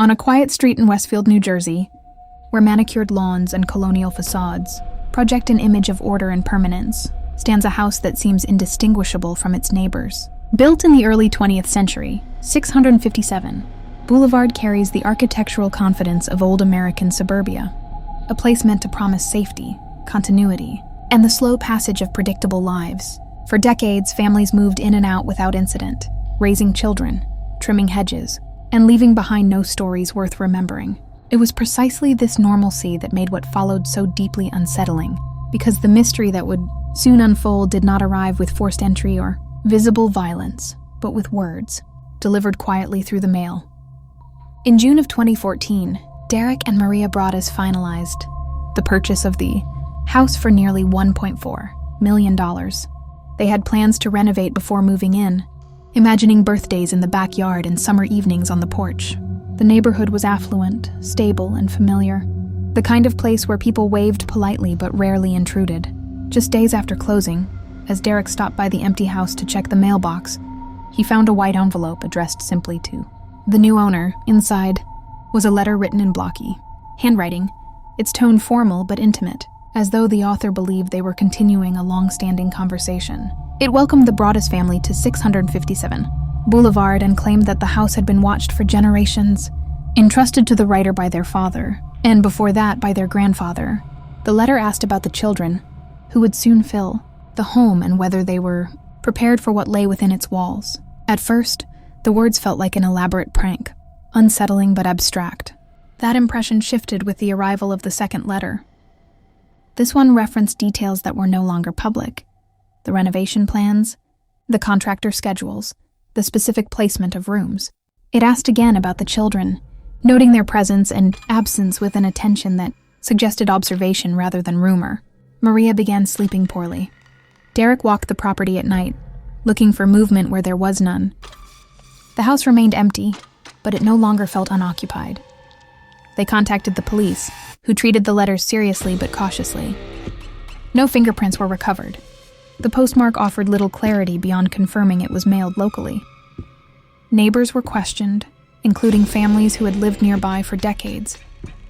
On a quiet street in Westfield, New Jersey, where manicured lawns and colonial facades project an image of order and permanence, stands a house that seems indistinguishable from its neighbors. Built in the early 20th century, 657, Boulevard carries the architectural confidence of old American suburbia, a place meant to promise safety, continuity, and the slow passage of predictable lives. For decades, families moved in and out without incident, raising children, trimming hedges, and leaving behind no stories worth remembering. It was precisely this normalcy that made what followed so deeply unsettling, because the mystery that would soon unfold did not arrive with forced entry or visible violence, but with words, delivered quietly through the mail. In June of 2014, Derek and Maria Broaddus finalized the purchase of the house for nearly $1.4 million. They had plans to renovate before moving in, imagining birthdays in the backyard and summer evenings on the porch. The neighborhood was affluent, stable, and familiar, the kind of place where people waved politely but rarely intruded. Just days after closing, as Derek stopped by the empty house to check the mailbox, he found a white envelope addressed simply to the new owner. Inside was a letter written in blocky handwriting, its tone formal but intimate, as though the author believed they were continuing a long-standing conversation. It welcomed the Broaddus family to 657 Boulevard and claimed that the house had been watched for generations, entrusted to the writer by their father, and before that by their grandfather. The letter asked about the children, who would soon fill the home, and whether they were prepared for what lay within its walls. At first, the words felt like an elaborate prank, unsettling but abstract. That impression shifted with the arrival of the second letter. This one referenced details that were no longer public: the renovation plans, the contractor schedules, the specific placement of rooms. It asked again about the children, noting their presence and absence with an attention that suggested observation rather than rumor. Maria began sleeping poorly. Derek walked the property at night, looking for movement where there was none. The house remained empty, but it no longer felt unoccupied. They contacted the police, who treated the letters seriously but cautiously. No fingerprints were recovered. The postmark offered little clarity beyond confirming it was mailed locally. Neighbors were questioned, including families who had lived nearby for decades,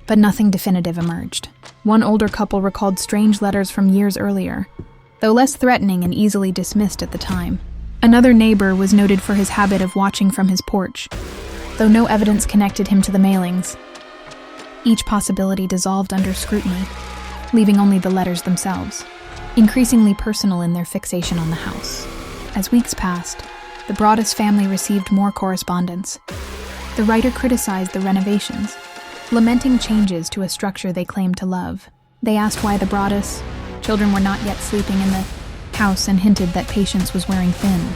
but nothing definitive emerged. One older couple recalled strange letters from years earlier, though less threatening and easily dismissed at the time. Another neighbor was noted for his habit of watching from his porch, though no evidence connected him to the mailings. Each possibility dissolved under scrutiny, leaving only the letters themselves, increasingly personal in their fixation on the house. As weeks passed, the Broaddus family received more correspondence. The writer criticized the renovations, lamenting changes to a structure they claimed to love. They asked why the Broaddus children were not yet sleeping in the house and hinted that patience was wearing thin.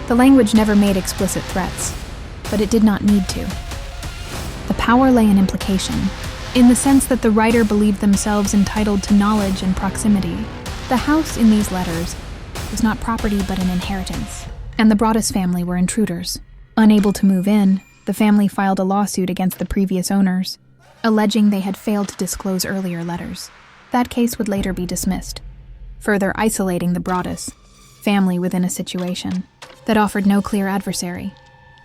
The language never made explicit threats, but it did not need to. The power lay in implication, in the sense that the writer believed themselves entitled to knowledge and proximity. The house in these letters was not property but an inheritance, and the Broaddus family were intruders. Unable to move in, the family filed a lawsuit against the previous owners, alleging they had failed to disclose earlier letters. That case would later be dismissed, further isolating the Broaddus family within a situation that offered no clear adversary.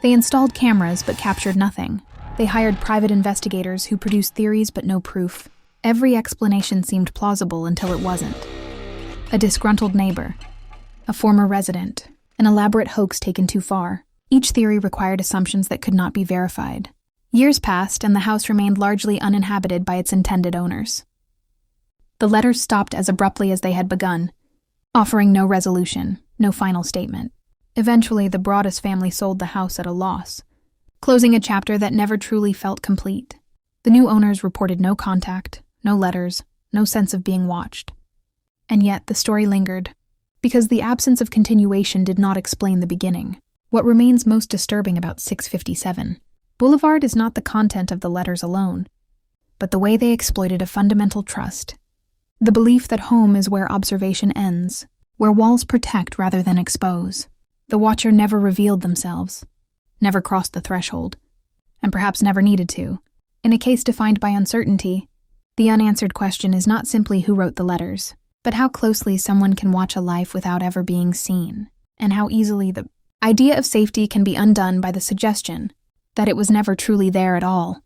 They installed cameras but captured nothing. They hired private investigators who produced theories but no proof. Every explanation seemed plausible until it wasn't. A disgruntled neighbor, a former resident, an elaborate hoax taken too far. Each theory required assumptions that could not be verified. Years passed, and the house remained largely uninhabited by its intended owners. The letters stopped as abruptly as they had begun, offering no resolution, no final statement. Eventually, the Broaddus family sold the house at a loss, closing a chapter that never truly felt complete. The new owners reported no contact, no letters, no sense of being watched. And yet, the story lingered, because the absence of continuation did not explain the beginning. What remains most disturbing about 657 Boulevard is not the content of the letters alone, but the way they exploited a fundamental trust, the belief that home is where observation ends, where walls protect rather than expose. The Watcher never revealed themselves, never crossed the threshold, and perhaps never needed to. In a case defined by uncertainty, the unanswered question is not simply who wrote the letters, but how closely someone can watch a life without ever being seen, and how easily the idea of safety can be undone by the suggestion that it was never truly there at all.